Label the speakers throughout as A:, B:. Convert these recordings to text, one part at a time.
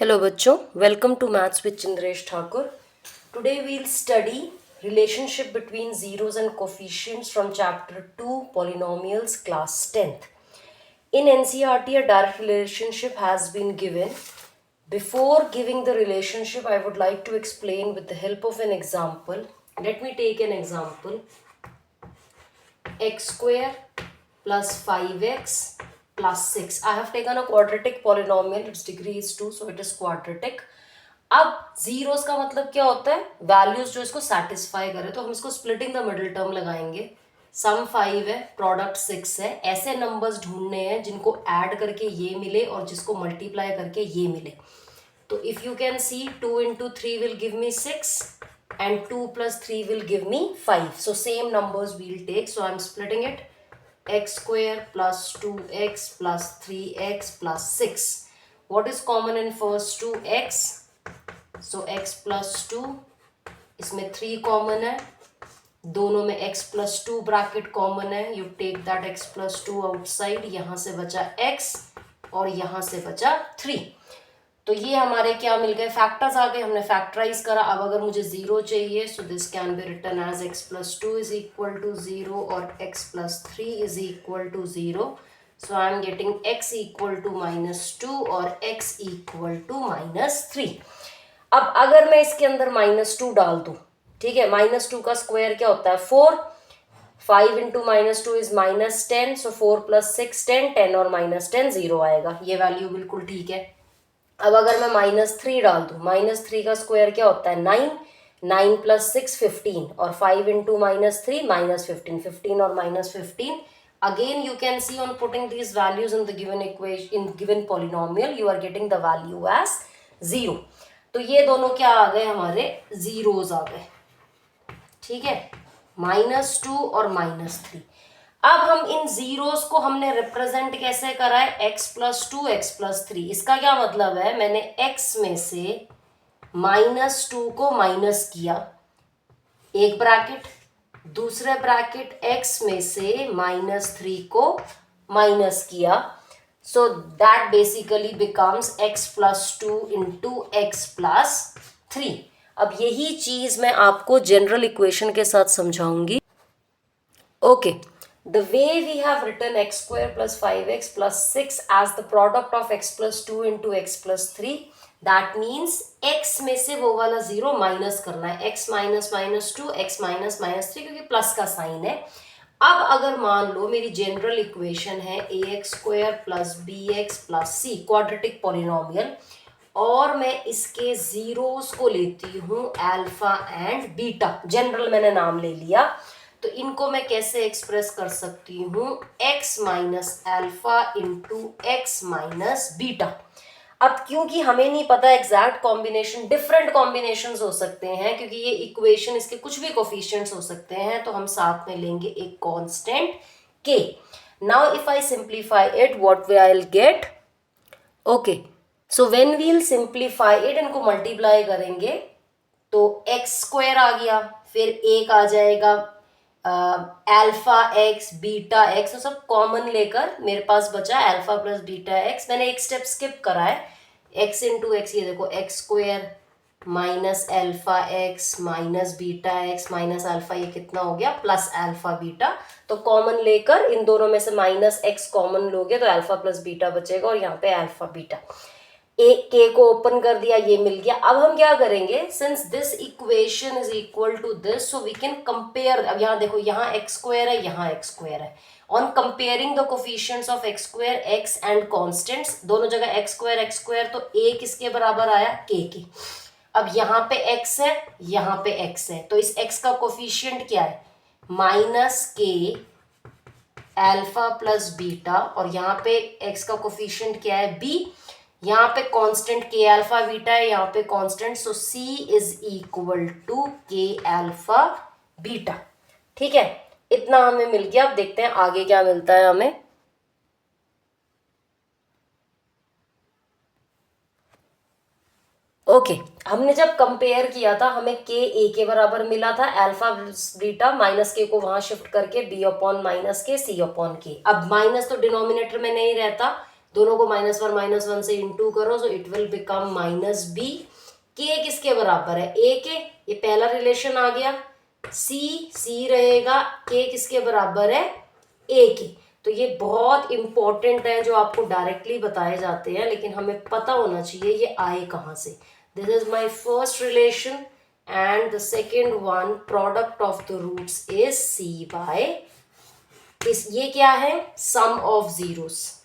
A: Hello बच्चों, welcome to Maths with Chandresh Thakur. Today we'll study relationship between zeros and coefficients from chapter 2 polynomials class 10th. In NCERT a direct relationship has been given. Before giving the relationship I would like to explain with the help of an example. Let me take an example. X square plus 5x plus 6. I have taken a quadratic polynomial. Its degree is 2, so it is quadratic. अब zeros का मतलब क्या होता है? Values जो इसको satisfy करे, तो हम इसको स्प्लिटिंग द मिडिल टर्म लगाएंगे. सम 5 है, प्रोडक्ट 6 है. ऐसे नंबर्स ढूंढने हैं जिनको ऐड करके ये मिले और जिसको मल्टीप्लाई करके ये मिले. तो if you can see 2 into 3 will give me 6 and 2 plus 3 will give me 5. So same numbers we'll take. So I'm splitting it. X square plus 2x plus 3x plus 6. What is common in first two? X. So x plus 2. इसमें 3 common है. दोनों में x plus 2 bracket common है. You take that x plus 2 outside. यहां से बचा x और यहां से बचा 3. तो ये हमारे क्या मिल गए? फैक्टर्स आ गए. हमने फैक्टराइज करा. अब अगर मुझे जीरो चाहिए, so this can be written as x plus 2 is equal to 0 और x plus 3 is equal to 0. So I am getting x equal to -2 और x इक्वल टू -3. अब अगर मैं इसके अंदर -2 डाल दूं, ठीक है, -2 का स्क्वायर क्या होता है? 4. 5 into -2 इज -10. So 4 plus 6 10. 10 और -10 0 आएगा. ये वैल्यू बिल्कुल ठीक है. अब अगर मैं -3 डाल दूं, -3 का स्क्वायर क्या होता है? 9. 9 plus 6 15 और 5 into -3 -15. 15 और -15. Again you can see on putting these values in the given equation, in given polynomial, you are getting the value as 0. तो ये दोनों क्या आ गए? हमारे जीरोस आ गए. ठीक है, -2 और -3. अब हम इन जीरोस को हमने रिप्रेजेंट कैसे करा है? x plus 2 x plus 3. इसका क्या मतलब है? मैंने x में से -2 को माइनस किया, एक ब्रैकेट. दूसरे ब्रैकेट x में से -3 को माइनस किया. So that basically becomes x plus 2 into x plus 3. अब यही चीज मैं आपको जनरल इक्वेशन के साथ समझाऊंगी. Okay. The way we have written x square plus 5x plus 6 as the product of x plus 2 into x plus 3, that means x में से वो वाला 0 माइनस करना है. x minus -2, x minus -3, क्योंकि प्लस का साइन है. अब अगर मान लो मेरी जनरल इक्वेशन है ax square plus bx plus c, quadratic polynomial, और मैं इसके जीरोस को लेती हूँ अल्फा एंड बीटा. जनरल मैंने नाम ले लिया. तो इनको मैं कैसे एक्सप्रेस कर सकती हूँ? x minus alpha into x minus beta. अब क्योंकि हमें नहीं पता एग्जैक्ट कॉम्बिनेशन, डिफरेंट कॉम्बिनेशन हो सकते हैं, क्योंकि ये इक्वेशन इसके कुछ भी कोफिशिएंट्स हो सकते हैं, तो हम साथ में लेंगे एक constant k. Now if I simplify it, what we I will get? Okay, so when we will simplify it, इनको मल्टीप्लाई करेंगे तो x स्क्वायर आ गया, फिर एक आ जाएगा अल्फा एक्स बीटा एक्स, तो सब कॉमन लेकर मेरे पास बचा अल्फा प्लस बीटा एक्स. मैंने एक स्टेप स्किप करा है. एक्स इंटू एक्स, ये देखो x square minus alpha x minus beta x minus alpha, ये कितना हो गया? Plus alpha beta. तो कॉमन लेकर इन दोनों में से माइनस एक्स कॉमन लोगे तो अल्फा प्लस बीटा बचेगा, और यहाँ पे अल्फा बीटा. एक के को ओपन कर दिया, ये मिल गया. अब हम क्या करेंगे? Since this equation is equal to this, so we can compare. अब यहाँ देखो, यहाँ एक्स स्क्वायर है, यहाँ एक्स स्क्वायर है. On comparing the coefficients of x square, x and constants, दोनों जगह एक्स स्क्वायर, तो ए किसके बराबर आया? के के. अब यहाँ पे एक्स है, यहाँ पे एक्स है, तो इस एक्स का कोफिशिएंट क्या है? माइनस के अल्फा प्लस बीटा, और यहाँ पे एक्स का कोफिशिएंट क्या है? बी. यहाँ पे कांस्टेंट के अल्फा बीटा है, यहाँ पे constant, so c is equal to k alpha beta. ठीक है, इतना हमें मिल गया. अब देखते हैं आगे क्या मिलता है हमें. ओके, हमने जब कंपेयर किया था हमें के ए के बराबर मिला था. अल्फा बीटा माइनस के को वहां शिफ्ट करके b अपॉन माइनस के, c अपॉन के. अब माइनस तो डिनोमिनेटर में नहीं रहता, दोनों को -1 से इंटू करो, so it will become -b। के किसके बराबर है, ए के, ये पहला रिलेशन आ गया। सी रहेगा, के किसके बराबर है, ए के। तो ये बहुत इंपॉर्टेंट है जो आपको डायरेक्टली बताए जाते हैं, लेकिन हमें पता होना चाहिए ये आए कहाँ से। This is my first relation and the second one, product of the roots is c by, इस ये क्या है, सम ऑफ जीरोस।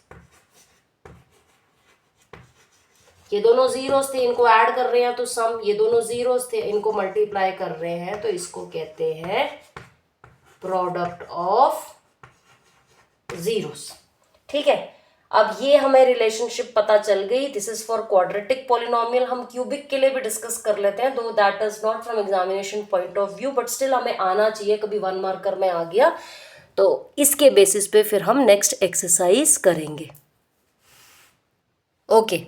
A: ये दोनों जीरोस थे, इनको ऐड कर रहे हैं तो सम, ये दोनों जीरोस थे, इनको मल्टीप्लाई कर रहे हैं तो इसको कहते हैं प्रोडक्ट ऑफ जीरोस। ठीक है, अब ये हमें रिलेशनशिप पता चल गई। This is for quadratic polynomial. हम क्यूबिक के लिए भी डिस्कस कर लेते हैं, दो that is not from examination point of view, but still हमें आना चाहिए, कभी 1 मार्कर में आ गया तो इसके बेसिस पे फिर हम नेक्स्ट एक्सरसाइज करेंगे। Okay,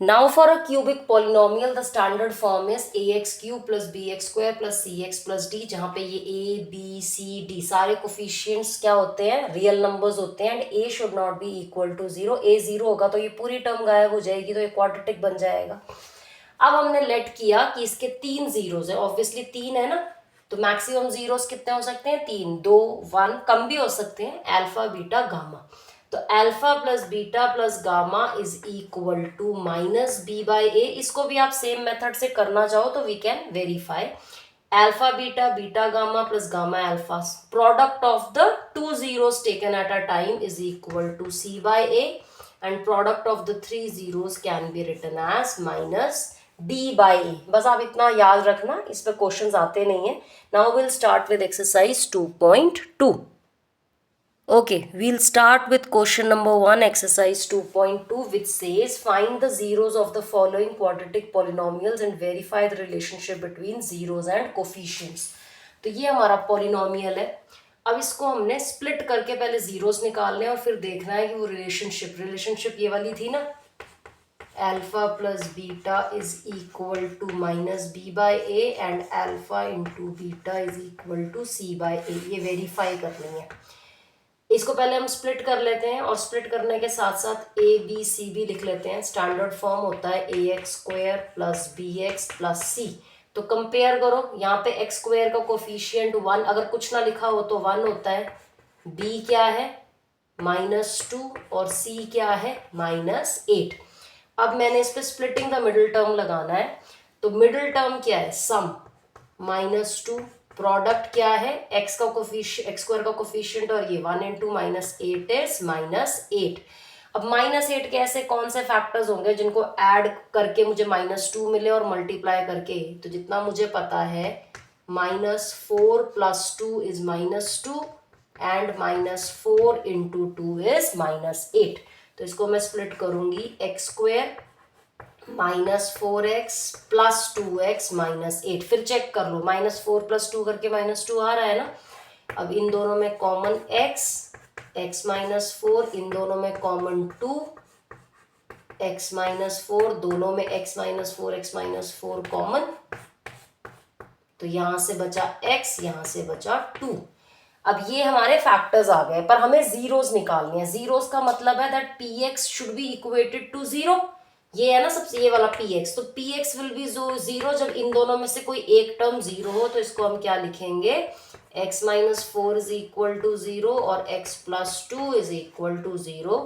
A: now for a cubic polynomial the standard form is ax cube plus bx square plus cx plus d, जहाँ पे ये a b c d सारे कोफिशिएंट्स क्या होते हैं, रियल नंबर्स होते हैं, and a should not be equal to 0। a 0 होगा तो ये पूरी टर्म गायब हो जाएगी, तो ये क्वाड्रेटिक बन जाएगा। अब हमने लेट किया कि इसके 3 जीरोस है, ऑब्वियसली 3 है ना, तो मैक्सिमम जीरोस कितने हो सकते हैं, 3, 2, 1, कम भी हो सकते हैं, अल्फा बीटा गामा। तो alpha plus beta plus gamma is equal to -b by a. इसको भी आप सेम मेथड से करना चाहो तो we can verify. Alpha beta, beta gamma plus gamma alpha, product of the two zeros taken at a time is equal to c by a, and product of the 3 zeros can be written as -d by a. बस आप इतना याद रखना, इस पे questions आते नहीं है। Now will start with exercise 2.2। Okay, we'll start with question number 1, exercise 2.2, which says find the zeros of the following quadratic polynomials and verify the relationship between zeros and coefficients। तो ये हमारा polynomial है। अब इसको हमने split करके पहले zeros निकालने हैं और फिर देखना है कि वो relationship ये वाली थी ना, alpha plus beta is equal to -b by a and alpha into beta is equal to c by a, ये verify करनी है। इसको पहले हम स्प्लिट कर लेते हैं और स्प्लिट करने के साथ साथ ए बी सी भी लिख लेते हैं। स्टैंडर्ड फॉर्म होता है ax² plus bx plus c। तो कंपेयर करो, यहाँ पे x² का कोफिशिएंट 1, अगर कुछ ना लिखा हो तो 1 होता है, b क्या है -2 और c क्या है -8। अब मैंने इस पे स्प्लिटिंग द मिडिल टर्म लगाना है, तो मिडिल टर्म क्या है, सम -2, प्रोडक्ट क्या है, x का कोफिशिएंट, x² का कोफिशिएंट और ये 1 into -8 इज -8। अब -8 कैसे, कौन से फैक्टर्स होंगे जिनको ऐड करके मुझे -2 मिले और मल्टीप्लाई करके, तो जितना मुझे पता है -4 + 2 इज -2 एंड -4 into 2 इज -8। तो इसको मैं स्प्लिट करूंगी, x² -4x प्लस 2x -8। फिर चेक कर लो, -4 + 2 करके -2 आ रहा है ना। अब इन दोनों में कॉमन x -4, इन दोनों में कॉमन 2 x -4, दोनों में x -4 कॉमन, तो यहां से बचा x, यहां से बचा 2। अब ये हमारे फैक्टर्स आ गए, पर हमें जीरोस निकालने हैं। जीरोस का मतलब है that px should be equated to 0। ये है ना सबसे, ये वाला px, तो px विल बी 0 जब इन दोनों में से कोई एक टर्म 0 हो। तो इसको हम क्या लिखेंगे, x -4 इज इक्वल टू 0 और x + 2 is equal to 0।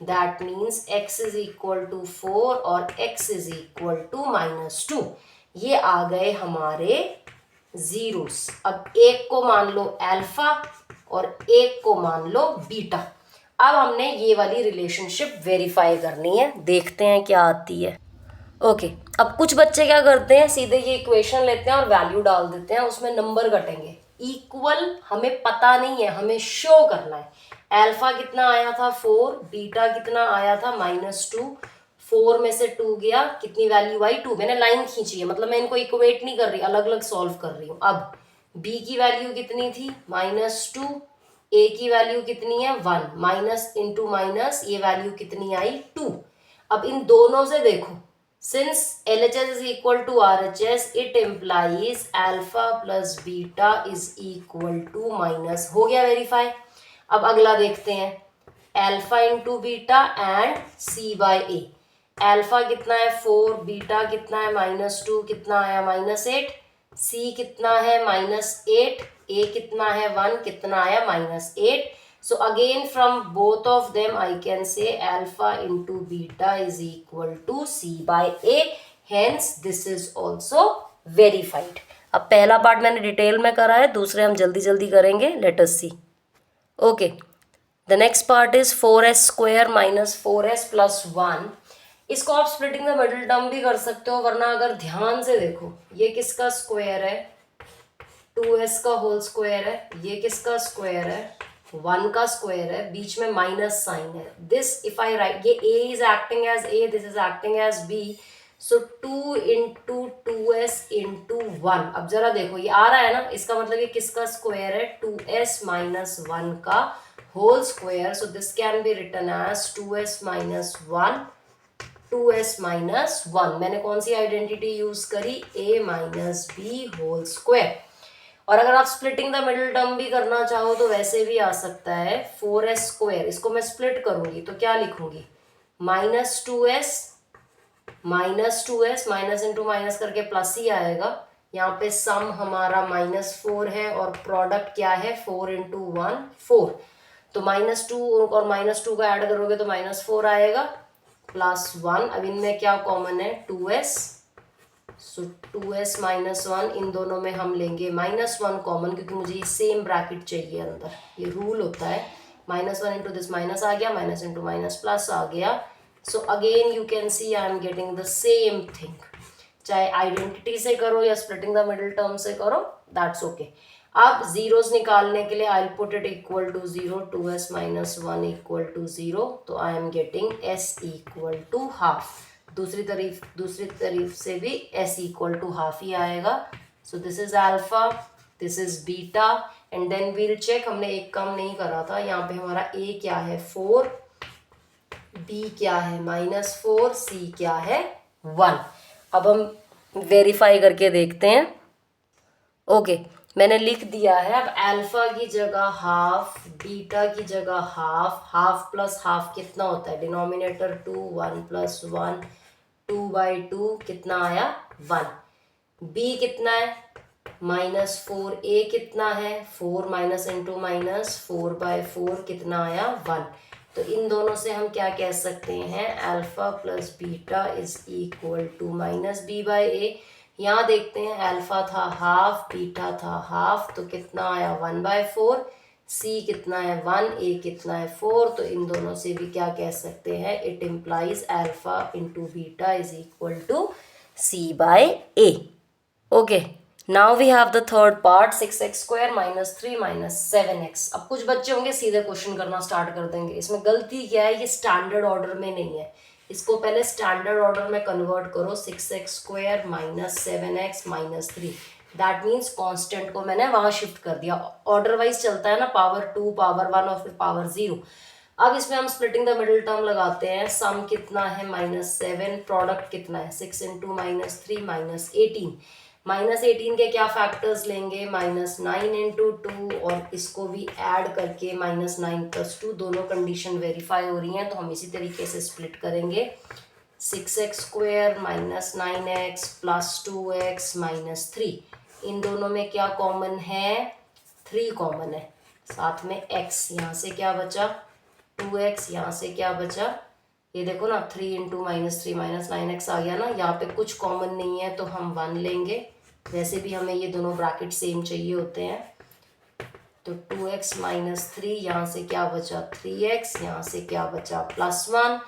A: That means x is equal to 4 और x इज इक्वल टू -2। ये आ गए हमारे जीरोस। अब एक को मान लो अल्फा और एक को मान लो बीटा। अब हमने ये वाली रिलेशनशिप वेरीफाई करनी है, देखते हैं क्या आती है। ओके, अब कुछ बच्चे क्या करते हैं, सीधे ये इक्वेशन लेते हैं और वैल्यू डाल देते हैं, उसमें नंबर घटेंगे। इक्वल हमें पता नहीं है, हमें शो करना है। अल्फा कितना आया था 4, बीटा कितना आया था -2, 4 में से 2 गया, कितनी वैल्यू आई 2। मैंने लाइन खींची है, मतलब मैं इनको इक्वेट नहीं कर रही, अलग अलग सॉल्व कर रही हूँ। अब b की वैल्यू कितनी थी -2, a की वैल्यू कितनी है 1, माइनस इंटू माइनस ये वैल्यू कितनी आई 2। अब इन दोनों से देखो, since LHS is equal to RHS, it implies alpha plus beta is equal to minus, हो गया वेरीफाई। अब अगला देखते हैं, alpha into beta and c by a. Alpha कितना है 4, बीटा कितना है -2, कितना आया -8, सी कितना है -8, ए कितना है 1, कितना आया -8। So again from both of them I can say alpha into beta is equal to C by A. Hence this is also verified. अब पहला पार्ट मैंने डिटेल में करा है, दूसरे हम जल्दी जल्दी करेंगे. Let us see. Okay. The next part is 4s square minus 4s plus 1. इसको आप स्प्लिटिंग द मिडिल टर्म भी कर सकते हो, वरना अगर ध्यान से देखो ये किसका स्क्वायर है, 2s का होल स्क्वायर है, ये किसका स्क्वायर है, 1 का स्क्वायर है, बीच में माइनस साइन है. दिस इफ आई राइट, ये a is acting as a, this is acting as b, सो 2 इंटू 2s इंटू 1. अब जरा देखो ये आ रहा है ना, इसका मतलब ये किसका स्क्वायर है, 2s माइनस 1 का whole square. So this can be written as 2s minus 1, 2s minus 1. मैंने कौन सी आइडेंटिटी यूज करी, a minus b whole square. और अगर आप स्प्लिटिंग द मिडिल टर्म भी करना चाहो तो वैसे भी आ सकता है, 4s स्क्वायर, इसको मैं स्प्लिट करूंगी तो क्या लिखूंगी, -2s माइनस इंटू माइनस करके प्लस ही आएगा. यहाँ पे सम हमारा -4 है और प्रोडक्ट क्या है, 4 इंटू 1 4. तो -2 और -2 का ऐड करोगे तो -4 आएगा प्लस 1. अब इनमें क्या कॉमन है, 2s. सो 2s माइनस 1, इन दोनों में हम लेंगे -1 कॉमन, क्योंकि मुझे ये सेम ब्रैकेट चाहिए अंदर. ये रूल होता है, -1 इंटू दिस माइनस आ गया, माइनस इंटू माइनस प्लस आ गया. So again you can see I am getting the same thing, चाहे आइडेंटिटी से करो या स्प्लिटिंग द मिडिल टर्म से करो, दैट्स ओके. अब जीरोस निकालने के लिए I put it equal to 0, 2s minus 1 equal to 0. तो I am getting s equal to half. दूसरी तरफ से भी s इक्वल टू हाफ ही आएगा. So this is alpha, this is beta, and then we'll check. हमने एक कम नहीं करा था, यहाँ पे हमारा a क्या है 4, b क्या है -4, c क्या है 1. अब हम वेरीफाई करके देखते हैं. ओके, मैंने लिख दिया है. अब अल्फा की जगह हाफ, बीटा की जगह हाफ, हाफ प्लस हाफ कितना होता है, डिनोमिनेटर 2, 1 प्लस 1, 2/2 कितना आया 1. b कितना है -4, a कितना है 4 माइनस इंटू माइनस 4/4 कितना आया 1. तो इन दोनों से हम क्या कह सकते हैं, alpha plus beta is equal to -b/a. यहाँ देखते हैं, अल्फा था हाफ, बीटा था हाफ, तो कितना आया 1/4. c कितना है 1, a कितना है 4. तो इन दोनों से भी क्या कह सकते हैं, it implies alpha into beta is equal to c/a. Okay, now we have the third part, 6x square minus 3 minus 7x. अब कुछ बच्चे होंगे सीधे क्वेश्चन करना स्टार्ट कर देंगे. इसमें गलती क्या है, ये स्टैंडर्ड ऑर्डर में नहीं है. इसको पहले स्टैंडर्ड ऑर्डर में कन्वर्ट करो. 6x square minus 7x minus 3, that means constant को मैंने वहां शिफ्ट कर दिया. ऑर्डर वाइज चलता है ना, पावर 2, पावर 1 और फिर पावर 0. अब इसमें हम स्प्लिटिंग द मिडिल टर्म लगाते हैं. सम कितना है -7, प्रोडक्ट कितना है 6 इंटू -3 -18. -18 के क्या फैक्टर्स लेंगे, -9 इंटू 2, और इसको भी ऐड करके -9 प्लस 2. दोनों कंडीशन वेरीफाई हो रही हैं, तो हम इसी तरीके से स्प्लिट करेंगे. 6x square minus 9x plus 2x minus 3. इन दोनों में क्या कॉमन है, 3 कॉमन है. साथ में x, यहाँ से क्या बचा 2x, यहाँ से क्या बचा, ये देखो ना 3 इंटू -3 -9x आ गया ना. यहाँ पे कुछ कॉमन नहीं है तो हम 1 लेंगे. वैसे भी हमें ये दोनों ब्रैकेट सेम चाहिए होते हैं. तो 2x माइनस 3, यहाँ से क्या बचा 3x, यहाँ से क्या बचा +1.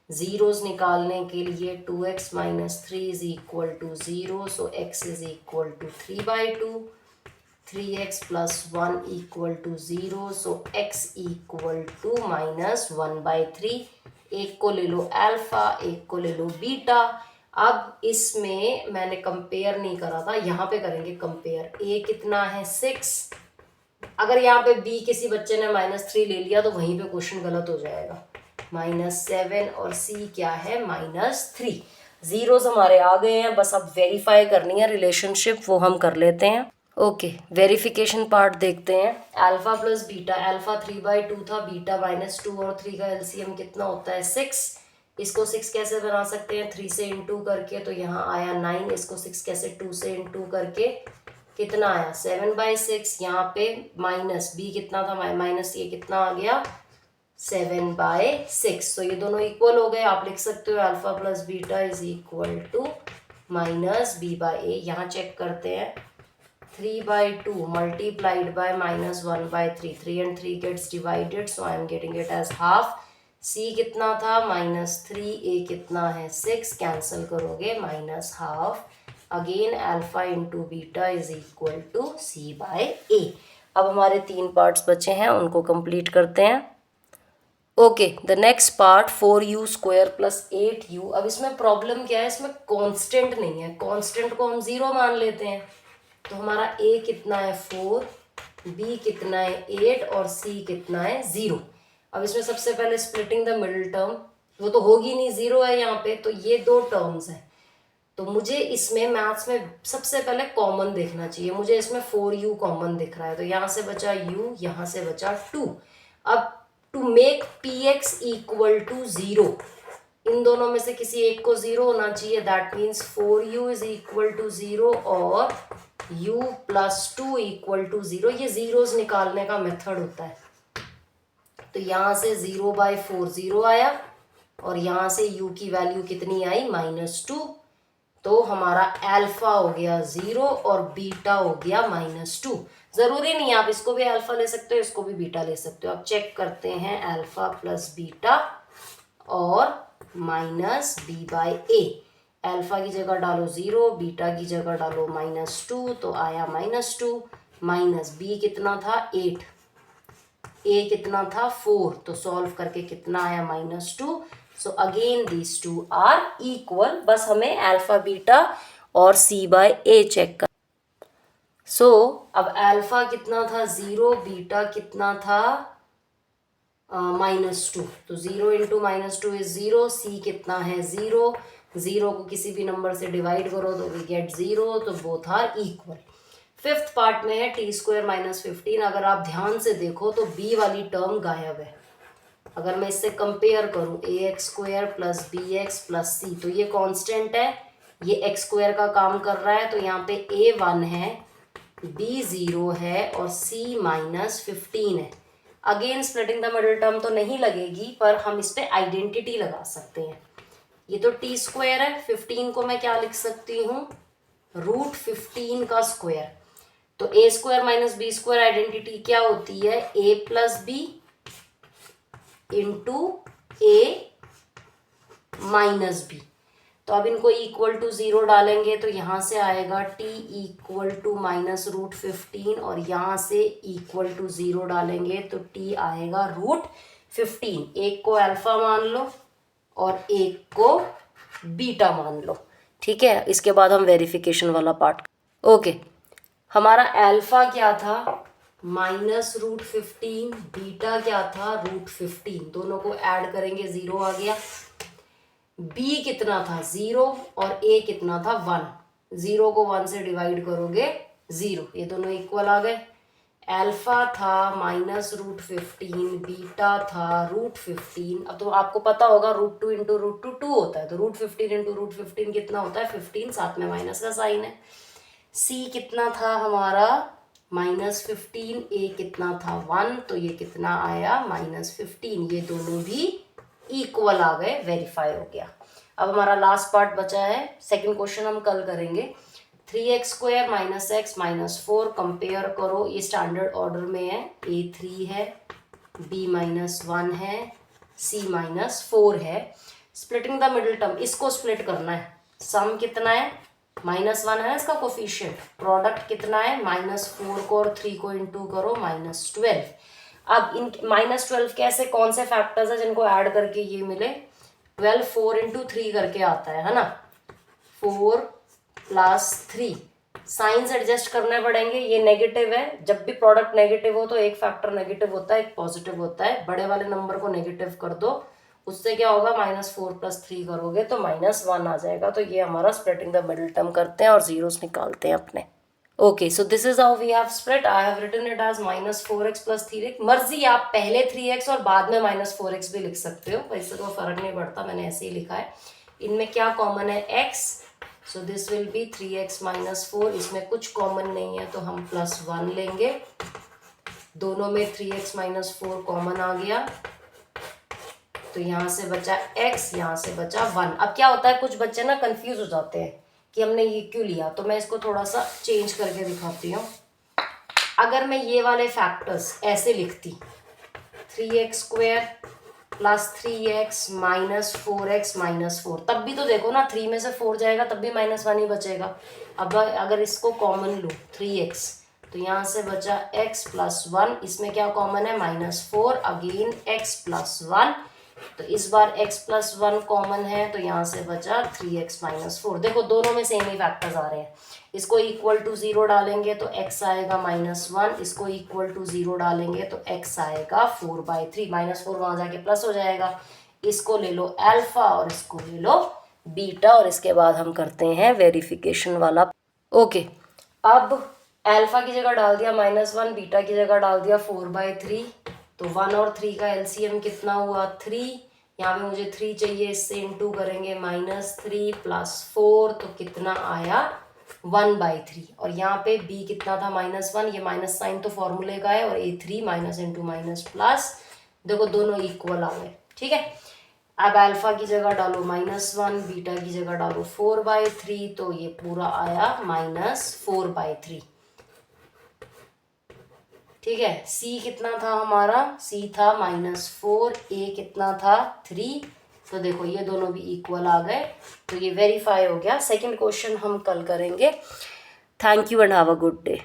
A: जीरोस निकालने के लिए 2x minus 3 is equal to 0. So x is equal to 3/2. 3x plus 1 equal to 0. So x equal to -1/3. एक को ले लो अल्फा, एक को ले लो बीटा. अब इसमें मैंने कंपेयर नहीं करा था, यहाँ पे करेंगे कंपेयर. a कितना है 6. अगर यहाँ पे b किसी बच्चे ने -3 ले लिया तो वहीं पे क्वेश्चन गलत हो जाएगा. -7 और c क्या है -3. जीरोस हमारे आ गए हैं, बस अब वेरीफाई करनी है रिलेशनशिप, वो हम कर लेते हैं. ओके, वेरिफिकेशन पार्ट देखते हैं। अल्फा प्लस बीटा, अल्फा 3/2 था, बीटा -2 और 3 का एलसीएम कितना होता है 6। इसको 6 कैसे बना सकते हैं 3 से इंटू करके, तो यहाँ आया 9। इसको 6 कैसे 2 से इंटू करके कितना आया 7/6। यहाँ पे माइनस बी कितना था माइनस ये कितना आ गया 7/6। तो ये दोनों इक्वल हो गए। आप लिख सकते हो alpha plus beta is equal to -b/a। यहाँ चेक करते हैं 3/2 multiplied by -1/3, 3 and 3 gets divided, so I am getting it as half। c कितना था -3, a कितना है 6, कैंसिल करोगे -half। Again alpha into beta is equal to c/a। अब हमारे 3 पार्ट्स बचे हैं, उनको कंप्लीट करते हैं। Okay, the next part 4u² + 8u। अब इसमें प्रॉब्लम क्या है, इसमें कांस्टेंट नहीं है। कांस्टेंट को हम 0 मान लेते हैं, तो हमारा a कितना है 4, b कितना है 8 और c कितना है 0। अब इसमें सबसे पहले स्प्लिटिंग द मिडिल टर्म, वो तो होगी नहीं, 0 है यहाँ पे, तो ये 2 टर्म्स हैं। तो मुझे इसमें मैथ्स में सबसे पहले कॉमन देखना चाहिए। मुझे इसमें 4u कॉमन दिख रहा है, तो यहाँ से बचा u, यहाँ से बचा 2। अब to make px equal to 0, इन दोनों में से किसी एक को 0 होना चाहिए। That means 4u is equal to 0 और u + 2 इक्वल टू 0। ये जीरोस निकालने का मेथड होता है। तो यहाँ से 0/4 0 आया और यहाँ से u की वैल्यू कितनी आई -2। तो हमारा अल्फा हो गया 0 और बीटा हो गया -2। जरूरी नहीं, आप इसको भी अल्फा ले सकते हो, इसको भी बीटा ले सकते हो। अब चेक करते हैं अल्फा प्लस बीटा और -b/a। अल्फा की जगह डालो 0, बीटा की जगह डालो -2, तो आया -2। माइनस b कितना था 8, a कितना था 4, तो सॉल्व करके कितना आया -2। So again these two are equal. बस हमें अल्फा बीटा और c/a चेक कर। सो अब अल्फा कितना था 0, बीटा कितना था -2, तो 0 इंटू -2 इज 0। c कितना है 0, 0 को किसी भी नंबर से डिवाइड करो तो वी गेट 0, तो both are equal. 5th part में है t² - 15। अगर आप ध्यान से देखो तो b वाली टर्म गायब है। अगर मैं इससे कंपेयर करूं ax² + bx + c, तो ये कांस्टेंट है, ये x² का काम कर रहा है, तो यहाँ पे a 1 है, b 0 है और c -15 है। Again splitting the middle term तो नहीं लगेगी, पर हम इस पे आइडेंटिटी लगा सकते हैं। ये तो t² है, 15 को मैं क्या लिख सकती हूँ √15 का स्क्वायर। तो a² - b² आइडेंटिटी क्या होती है a + b into a - b। तो अब इनको इक्वल टू 0 डालेंगे तो यहाँ से आएगा t इक्वल टू -√15 और यहाँ से इक्वल टू 0 डालेंगे तो t आएगा √15। एक को अल्फा मान लो और एक को बीटा मान लो, ठीक है। इसके बाद हम वेरिफिकेशन वाला पार्ट। ओके, हमारा अल्फा क्या था -√15, बीटा क्या था √15, दोनों को ऐड करेंगे 0 आ गया। b कितना था 0 और a कितना था 1, 0 को 1 से डिवाइड करोगे 0, ये दोनों इक्वल आ गए। अल्फा था -√15, बीटा था √15। अब तो आपको पता होगा √2 इंटू √2 2 होता है, तो √15 इंटू √15 कितना होता है 15, साथ में माइनस का साइन है। c कितना था हमारा -15, a कितना था 1, तो ये कितना आया -15। ये दोनों भी इक्वल आ गए, वेरीफाई हो गया। अब हमारा लास्ट पार्ट बचा है, सेकंड क्वेश्चन हम कल करेंगे। 3x² - x - 4 कंपेयर करो। ये स्टैंडर्ड ऑर्डर में है, a 3 है, b -1 है, c -4 है। स्प्लिटिंग द मिडिल टर्म, इसको स्प्लिट करना है। सम कितना है -1 है इसका कोफिशिएंट, प्रोडक्ट कितना है -4 को और 3 को इंटू करो -12। अब इन -12 कैसे, कौन से फैक्टर्स है जिनको ऐड करके ये मिले 12, 4 इंटू 3 करके आता है ना, 4 + 3। साइंस एडजस्ट करने पड़ेंगे, ये नेगेटिव है। जब भी प्रोडक्ट नेगेटिव हो तो एक फैक्टर नेगेटिव होता है, एक पॉजिटिव होता है। बड़े वाले नंबर को नेगेटिव कर दो, उससे क्या होगा -4 + 3 करोगे तो -1 आ जाएगा। तो ये हमारा स्प्लिटिंग द मिडिल टर्म करते हैं और जीरोस निकालते हैं अपने। Okay, so this is how we have split. I have written it as minus 4x plus 3x. मर्जी आप पहले 3x और बाद में minus 4x भी लिख सकते हो, वैसे तो फर्क नहीं पड़ता, मैंने ऐसे ही लिखा है. इनमें क्या कॉमन है? x, so this will be 3x minus 4. इसमें कुछ कॉमन नहीं है तो हम प्लस 1 लेंगे. दोनों में 3x minus 4 कॉमन आ गया, तो यहाँ से बचा x, यहाँ से बचा 1. अब क्या होता है, कुछ बच्चे ना कंफ्यूज हो जाते हैं कि हमने ये क्यों लिया, तो मैं इसको थोड़ा सा चेंज करके दिखाती हूँ. अगर मैं ये वाले फैक्टर्स ऐसे लिखती, 3x square plus 3x minus 4x minus 4, तब भी तो देखो ना 3 में से 4 जाएगा तब भी माइनस 1 ही बचेगा. अब अगर इसको कॉमन लूँ 3x, तो यहाँ से बचा x प्लस 1, इसमें क्या कॉमन है? माइनस 4, अगेन x प्लस 1, तो इस बार x प्लस 1 कॉमन है, तो यहाँ से बचा 3x माइनस 4. देखो दोनों में सेम ही फैक्टर्स आ रहे हैं. इसको इक्वल टू 0 डालेंगे तो x आएगा माइनस 1, इसको इक्वल टू 0 डालेंगे तो x आएगा 4/3. माइनस 4 वहाँ जाके प्लस हो जाएगा. इसको ले लो अल्फा और इसको ले लो बीटा, और इसके बाद हम करते हैं वेरिफिकेशन वाला. ओके, अब अल्फा की जगह डाल दिया -1, बीटा की जगह डाल दिया 4/3. तो 1 और 3 का एलसीएम कितना हुआ? 3. यहाँ पे मुझे 3 चाहिए, इससे इनटू करेंगे -3 प्लस 4, तो कितना आया? 1/3. और यहाँ पे b कितना था? -1. ये माइनस साइन तो फॉर्मूले का है, और a3 minus into minus plus, देखो दोनों इक्वल आ गए. ठीक है, अब अल्फा की जगह डालो -1, बीटा की जगह डालो 4/3, तो ये पूरा आया -4/3. ठीक है, c कितना था हमारा? c था -4, a कितना था? 3. तो देखो ये दोनों भी इक्वल आ गए, तो ये वेरीफाई हो गया. सेकंड क्वेश्चन हम कल करेंगे. Thank you and have a good day.